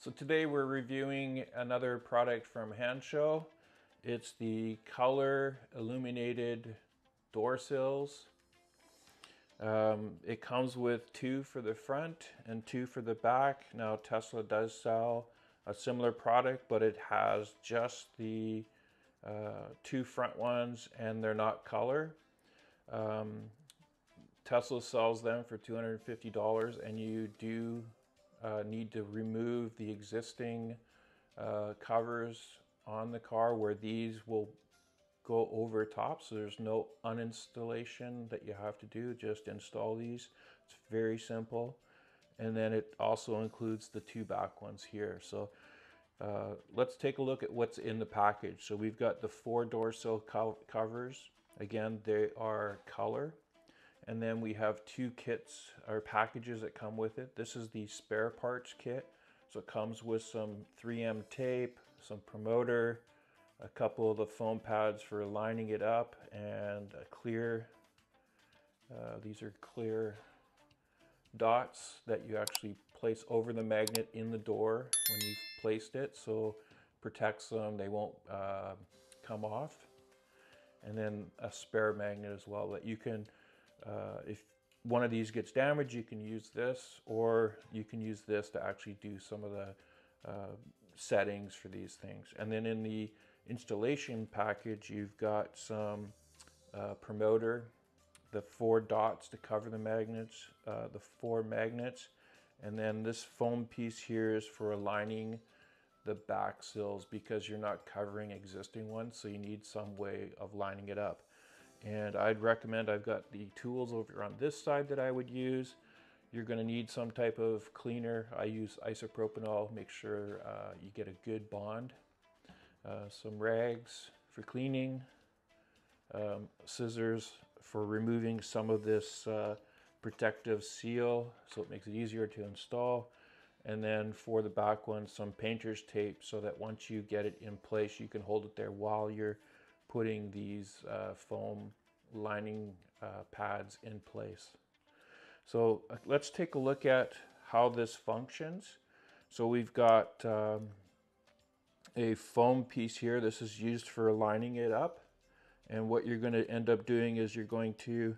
So today we're reviewing another product from Hansshow. It's the Color Illuminated door sills. It comes with two for the front and two for the back. Now Tesla does sell a similar product, but it has just the two front ones and they're not color. Tesla sells them for $250 and you do need to remove the existing covers on the car where these will go over top, so there's no uninstallation that you have to do, just install these. It's very simple. And then it also includes the two back ones here. So let's take a look at what's in the package. So we've got the 4 door sill covers. Again, they are color. And then we have 2 kits or packages that come with it. This is the spare parts kit. So it comes with some 3M tape, some promoter, a couple of the foam pads for lining it up, and a clear, these are clear dots that you actually place over the magnet in the door when you've placed it. So protects them, they won't come off. And then a spare magnet as well that you can, if one of these gets damaged, you can use this, or you can use this to actually do some of the settings for these things. And then in the installation package, you've got some promoter, the 4 dots to cover the magnets, the 4 magnets, and then this foam piece here is for aligning the back sills because you're not covering existing ones, so you need some way of lining it up. And I'd recommend, I've got the tools over on this side that I would use. You're going to need some type of cleaner. I use isopropanol. Make sure you get a good bond. Some rags for cleaning. Scissors for removing some of this protective seal so it makes it easier to install. And then for the back one, some painter's tape so that once you get it in place, you can hold it there while you're putting these foam lining pads in place. So let's take a look at how this functions. So we've got a foam piece here. This is used for lining it up. And what you're going to end up doing is you're going to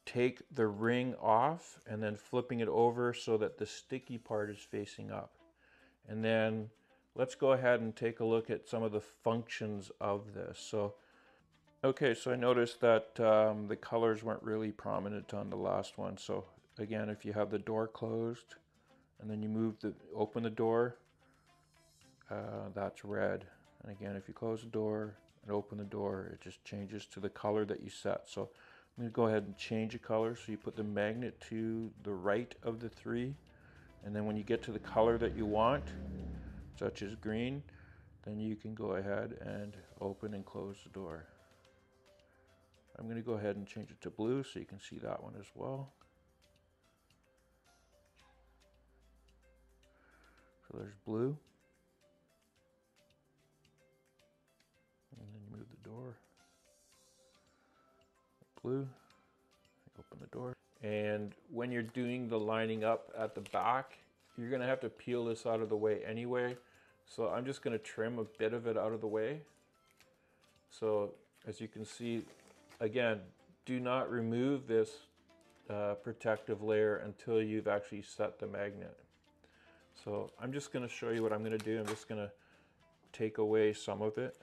take the ring off and then flipping it over so that the sticky part is facing up. And then let's go ahead and take a look at some of the functions of this. So, okay, so I noticed that the colors weren't really prominent on the last one. So again, if you have the door closed and then you open the door, that's red. And again, if you close the door and open the door, it just changes to the color that you set. So I'm going to go ahead and change the color. So you put the magnet to the right of the 3, and then when you get to the color that you want, such as green, then you can go ahead and open and close the door. I'm going to go ahead and change it to blue so you can see that one as well. So there's blue. And then you move the door. Blue. Open the door. And when you're doing the lining up at the back, you're going to have to peel this out of the way anyway. So I'm just going to trim a bit of it out of the way. So as you can see, again, do not remove this protective layer until you've actually set the magnet. So I'm just going to show you what I'm going to do. I'm just going to take away some of it.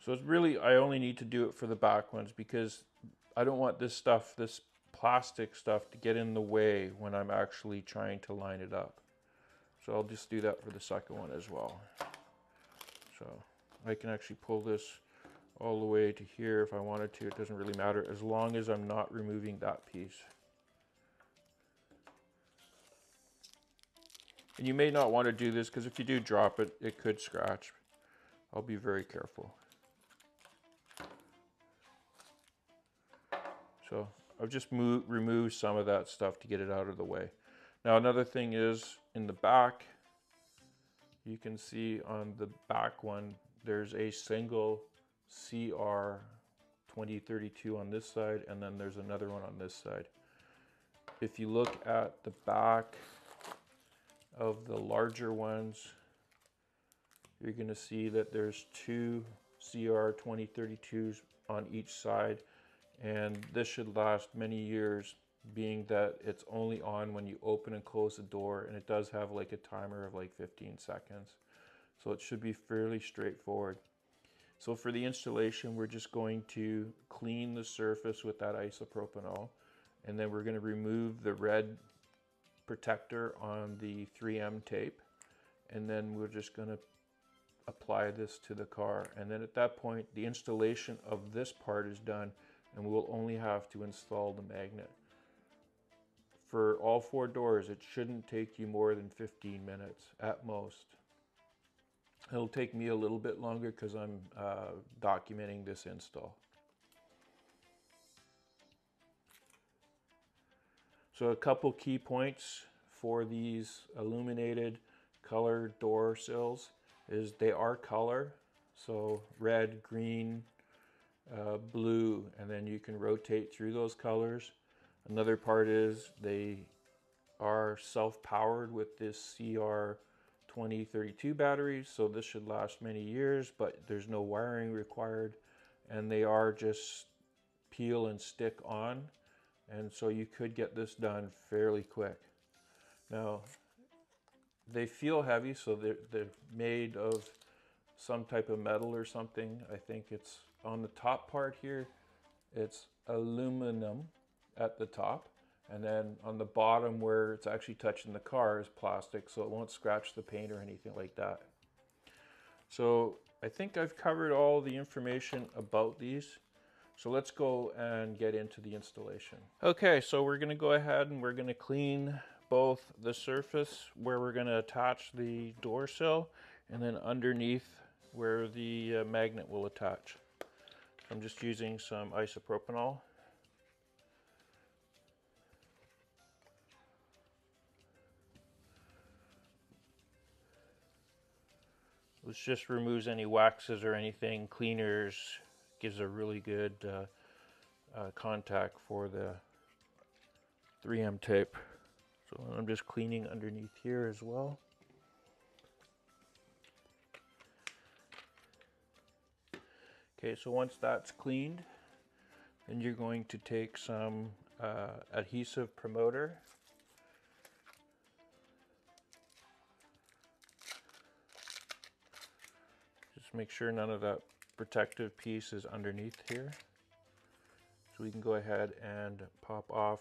So it's really, I only need to do it for the back ones because I don't want this stuff, this plastic stuff, to get in the way when I'm actually trying to line it up. So I'll just do that for the second one as well. So I can actually pull this all the way to here if I wanted to. It doesn't really matter as long as I'm not removing that piece. And you may not want to do this because if you do drop it, it could scratch. I'll be very careful. So I've just removed some of that stuff to get it out of the way. Now another thing is in the back, you can see on the back one, there's a single CR 2032 on this side, and then there's another one on this side. If you look at the back of the larger ones, you're going to see that there's two CR 2032s on each side, and this should last many years, being that it's only on when you open and close the door, and it does have like a timer of like 15 seconds. So it should be fairly straightforward. So for the installation, we're just going to clean the surface with that isopropanol, and then we're going to remove the red protector on the 3M tape, and then we're just going to apply this to the car. And then at that point, the installation of this part is done, and we'll only have to install the magnet. For all 4 doors, it shouldn't take you more than 15 minutes at most. It'll take me a little bit longer because I'm documenting this install. So a couple key points for these illuminated color door sills is they are color, so red, green, blue, and then you can rotate through those colors. Another part is they are self-powered with this CR 2032 batteries, so this should last many years, but there's no wiring required, and they are just peel and stick on, and so you could get this done fairly quick. Now, they feel heavy, so they're made of some type of metal or something. I think it's on the top part here, it's aluminum at the top, and then on the bottom where it's actually touching the car is plastic, so it won't scratch the paint or anything like that. So I think I've covered all the information about these. So let's go and get into the installation. Okay, so we're going to go ahead and we're going to clean both the surface where we're going to attach the door sill, and then underneath where the magnet will attach. I'm just using some isopropanol. This just removes any waxes or anything. Cleaners, gives a really good contact for the 3M tape. So I'm just cleaning underneath here as well. Okay, so once that's cleaned, then you're going to take some adhesive promoter. Just make sure none of that protective piece is underneath here. So we can go ahead and pop off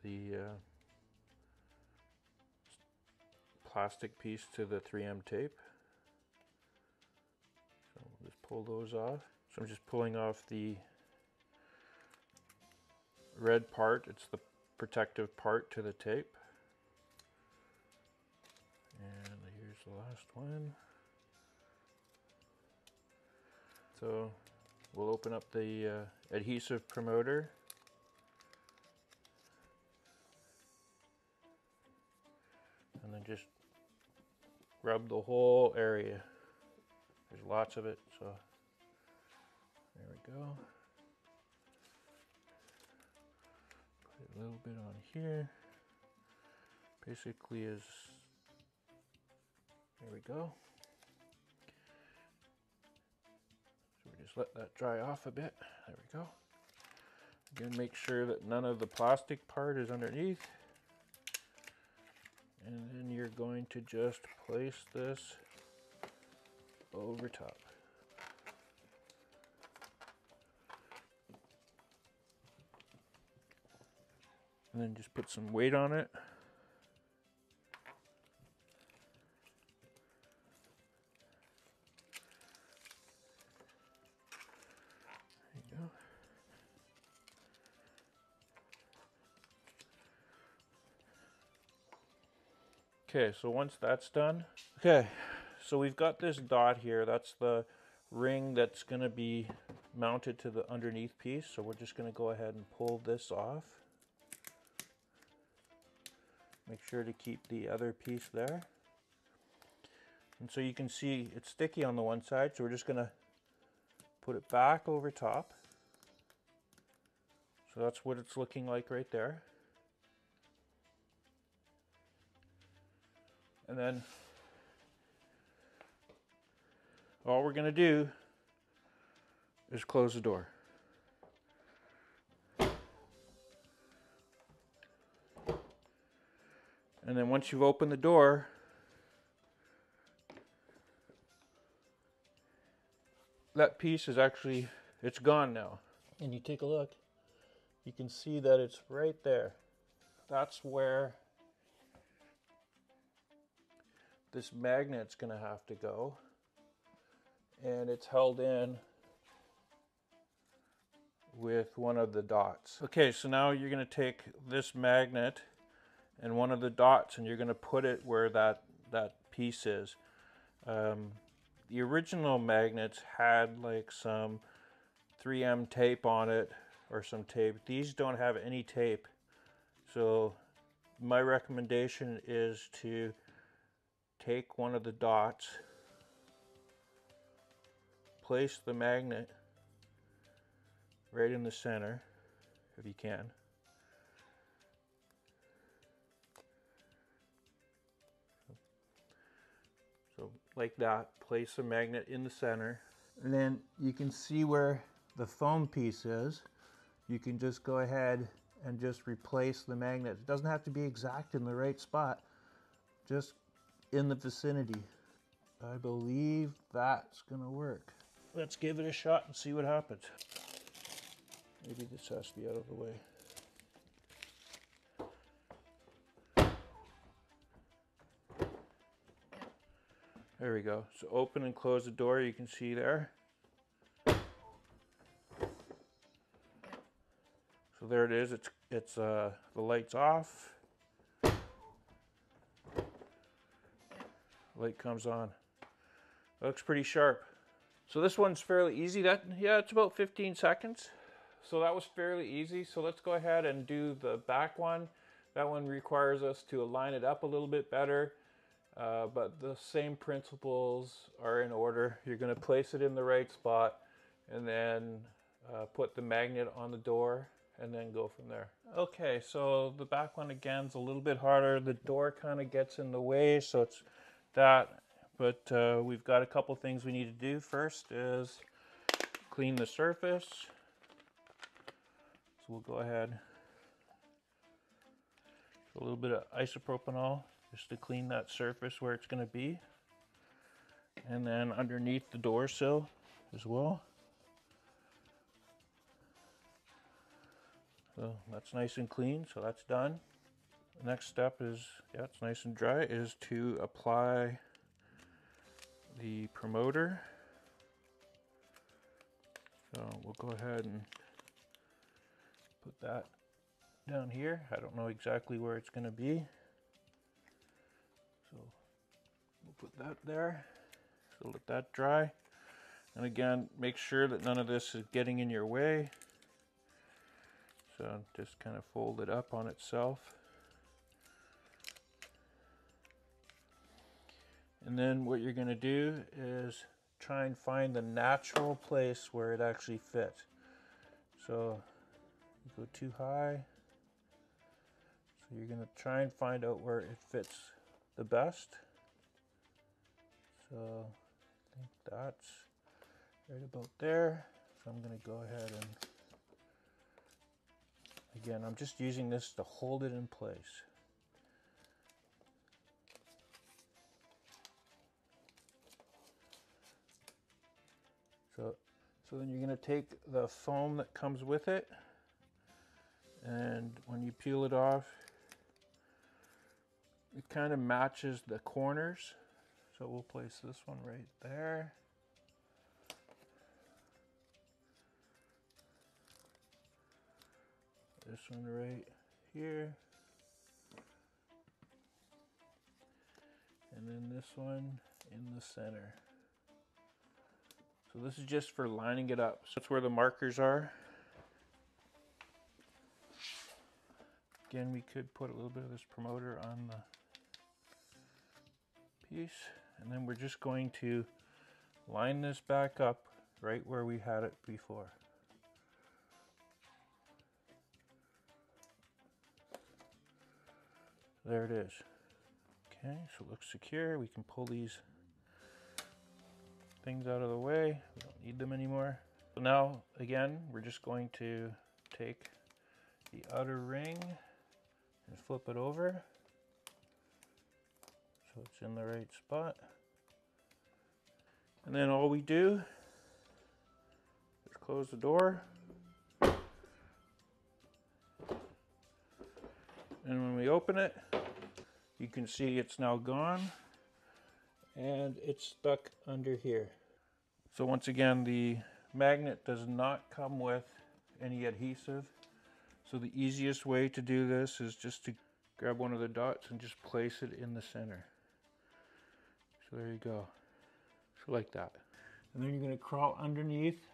the plastic piece to the 3M tape. So we'll just pull those off. So I'm just pulling off the red part. It's the protective part to the tape. And here's the last one. So we'll open up the adhesive promoter. And then just rub the whole area. There's lots of it, so there we go. Put a little bit on here. Basically is, there we go. So we just let that dry off a bit. There we go. Again, make sure that none of the plastic part is underneath. And then you're going to just place this over top. And then just put some weight on it. There you go. Okay, so once that's done, okay, so we've got this dot here. That's the ring that's going to be mounted to the underneath piece. So we're just going to go ahead and pull this off. Make sure to keep the other piece there. And so you can see it's sticky on the one side, so we're just going to put it back over top. So that's what it's looking like right there. And then all we're going to do is close the door. And then once you've opened the door, that piece is actually, it's gone now. And you take a look, you can see that it's right there. That's where this magnet's gonna have to go. And it's held in with one of the dots. Okay, so now you're gonna take this magnet and one of the dots and you're gonna put it where that piece is. The original magnets had like some 3M tape on it or some tape. These don't have any tape. So my recommendation is to take one of the dots, place the magnet right in the center, if you can. So like that, place the magnet in the center. And then you can see where the foam piece is. You can just go ahead and just replace the magnet. It doesn't have to be exact in the right spot, just in the vicinity. I believe that's gonna work. Let's give it a shot and see what happens. Maybe this has to be out of the way. There we go. So open and close the door, you can see there. So there it is. It's the light's off. Light comes on. Looks pretty sharp. So this one's fairly easy. Yeah, it's about 15 seconds. So that was fairly easy. So let's go ahead and do the back one. That one requires us to align it up a little bit better. But the same principles are in order. You're going to place it in the right spot and then put the magnet on the door and then go from there. Okay, so the back one again is a little bit harder. The door kind of gets in the way, so it's that. But we've got a couple things we need to do. First is clean the surface. So we'll go ahead. A little bit of isopropanol just to clean that surface where it's going to be. And then underneath the door sill as well. So that's nice and clean, so that's done. The next step is, yeah, it's nice and dry, is to apply the promoter. So we'll go ahead and put that down here. I don't know exactly where it's going to be. So we'll put that there. So let that dry. And again, make sure that none of this is getting in your way. So just kind of fold it up on itself. And then what you're going to do is try and find the natural place where it actually fits. So you go too high. So you're going to try and find out where it fits the best. So I think that's right about there. So I'm going to go ahead and, again, I'm just using this to hold it in place. So then you're going to take the foam that comes with it, and when you peel it off, it kind of matches the corners. So we'll place this one right there. This one right here. And then this one in the center. So this is just for lining it up. So that's where the markers are. Again, we could put a little bit of this promoter on the piece, and then we're just going to line this back up right where we had it before. There it is. Okay, so it looks secure. We can pull these things out of the way. We don't need them anymore. So now, again, we're just going to take the outer ring and flip it over so it's in the right spot. And then all we do is close the door. And when we open it, you can see it's now gone and it's stuck under here. So once again, the magnet does not come with any adhesive. So the easiest way to do this is just to grab one of the dots and just place it in the center. So there you go. So like that. And then you're going to crawl underneath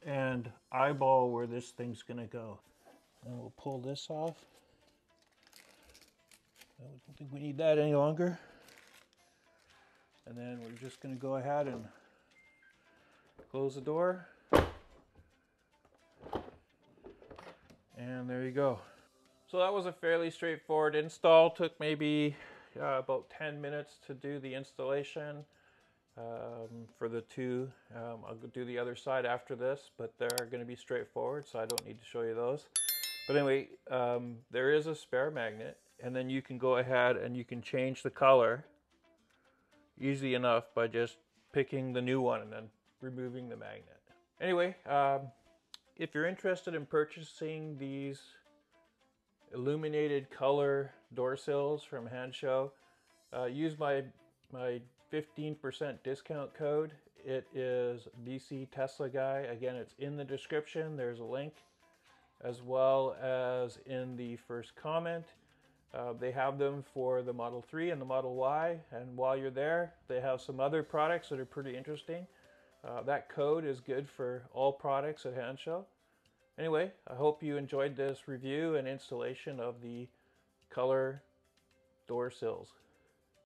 and eyeball where this thing's going to go. And we'll pull this off. I don't think we need that any longer. And then we're just going to go ahead and close the door. And there you go. So that was a fairly straightforward install. Took maybe about 10 minutes to do the installation for the two. I'll do the other side after this, but they're going to be straightforward, so I don't need to show you those. But anyway, there is a spare magnet, and then you can go ahead and you can change the color easy enough by just picking the new one and then removing the magnet. Anyway, if you're interested in purchasing these illuminated color door sills from Hansshow, use my 15% discount code. It is BC Tesla Guy. Again, it's in the description. There's a link, as well as in the first comment. They have them for the Model 3 and the Model Y, and while you're there, they have some other products that are pretty interesting. That code is good for all products at Hansshow. Anyway, I hope you enjoyed this review and installation of the color door sills.